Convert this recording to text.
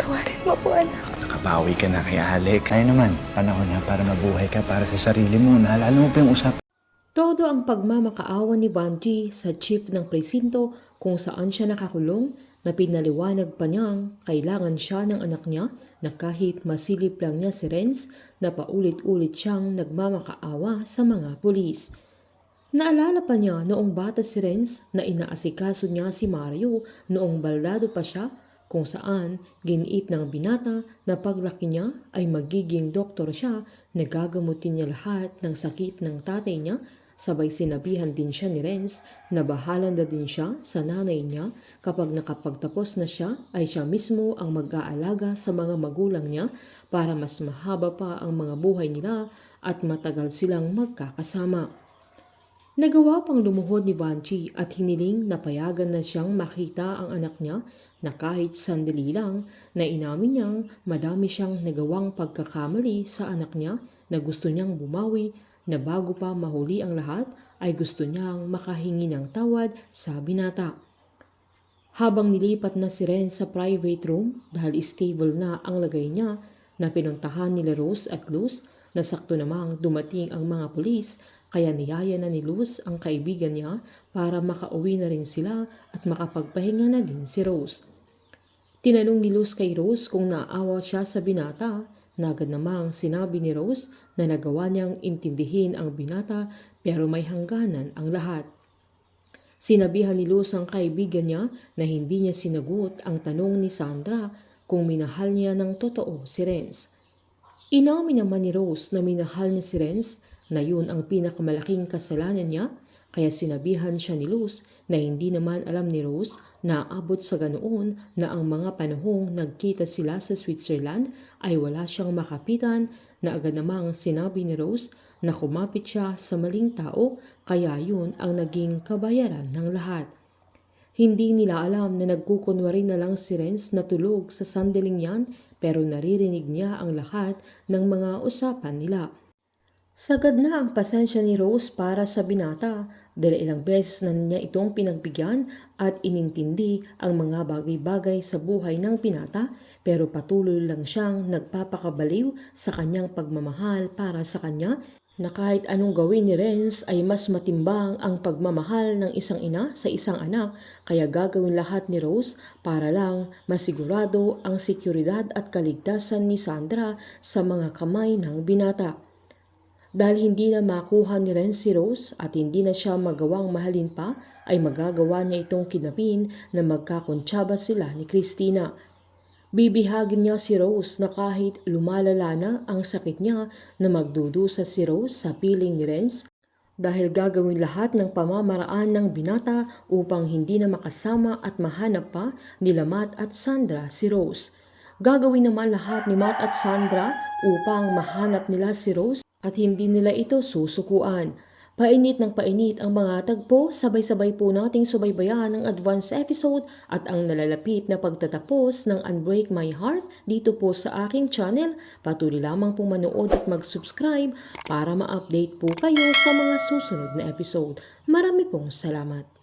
Patawarin mo po, anak. Nakabawi ka na kay Alec. Kaya naman, panahon na para mabuhay ka para sa sarili mo. Naalala mo pa yung usap. Todo ang pagmamakaawa ni Vanji sa chief ng presinto kung saan siya nakakulong na pinaliwanag pa niyang kailangan siya ng anak niya na kahit masilip lang niya si Renz na paulit-ulit siyang nagmamakaawa sa mga pulis. Naalala pa niya noong bata si Renz na inaasikaso niya si Mario noong baldado pa siya kung saan giniit ng binata na paglaki niya ay magiging doktor siya na gagamutin niya lahat ng sakit ng tatay niya. Sabay sinabihan din siya ni Renz na bahala na din siya sa nanay niya kapag nakapagtapos na siya ay siya mismo ang mag-aalaga sa mga magulang niya para mas mahaba pa ang mga buhay nila at matagal silang magkakasama. Nagawa pang lumuhod ni Vanji at hiniling na payagan na siyang makita ang anak niya na kahit sandali lang na inamin niyang madami siyang nagawang pagkakamali sa anak niya na gusto niyang bumawi na bago pa mahuli ang lahat ay gusto niyang makahingi ng tawad sa binata. Habang nilipat na si Ren sa private room dahil stable na ang lagay niya na pinuntahan nila Rose at Luz na sakto namang dumating ang mga pulis kaya niyaya na ni Luz ang kaibigan niya para makauwi na rin sila at makapagpahinga na din si Rose. Tinanong ni Luz kay Rose kung naawa siya sa binata na agad namang sinabi ni Rose na nagawa niyang intindihin ang binata pero may hangganan ang lahat. Sinabihan ni Luz ang kaibigan niya na hindi niya sinagot ang tanong ni Sandra kung minahal niya ng totoo si Renz. Inamin naman ni Rose na minahal niya si Renz na yun ang pinakamalaking kasalanan niya kaya sinabihan siya ni Luz na hindi naman alam ni Rose na abot sa ganoon na ang mga panahong nagkita sila sa Switzerland ay wala siyang makapitan na agad namang sinabi ni Rose na kumapit siya sa maling tao kaya yun ang naging kabayaran ng lahat. Hindi nila alam na nagkukunwari na lang si Renz na tulog sa sandaling yan pero naririnig niya ang lahat ng mga usapan nila. Sagad na ang pasensya ni Rose para sa binata dahil ilang beses na niya itong pinagbigyan at inintindi ang mga bagay-bagay sa buhay ng binata pero patuloy lang siyang nagpapakabaliw sa kanyang pagmamahal para sa kanya na kahit anong gawin ni Renz ay mas matimbang ang pagmamahal ng isang ina sa isang anak kaya gagawin lahat ni Rose para lang masigurado ang seguridad at kaligtasan ni Sandra sa mga kamay ng binata. Dahil hindi na makuha ni Renz si Rose at hindi na siya magawang mahalin pa, ay magagawa niya itong kinapin na magkakontsaba sila ni Christina. Bibihagin niya si Rose na kahit lumalala na ang sakit niya na magdudusa si Rose sa piling ni Renz dahil gagawin lahat ng pamamaraan ng binata upang hindi na makasama at mahanap pa nila Matt at Sandra si Rose. Gagawin naman lahat ni Matt at Sandra upang mahanap nila si Rose at hindi nila ito susukuan. Painit ng painit ang mga tagpo, sabay-sabay po nating subaybayan ang advance episode at ang nalalapit na pagtatapos ng Unbreak My Heart dito po sa aking channel. Patuloy lamang pong manood at mag-subscribe para ma-update po kayo sa mga susunod na episode. Marami pong salamat.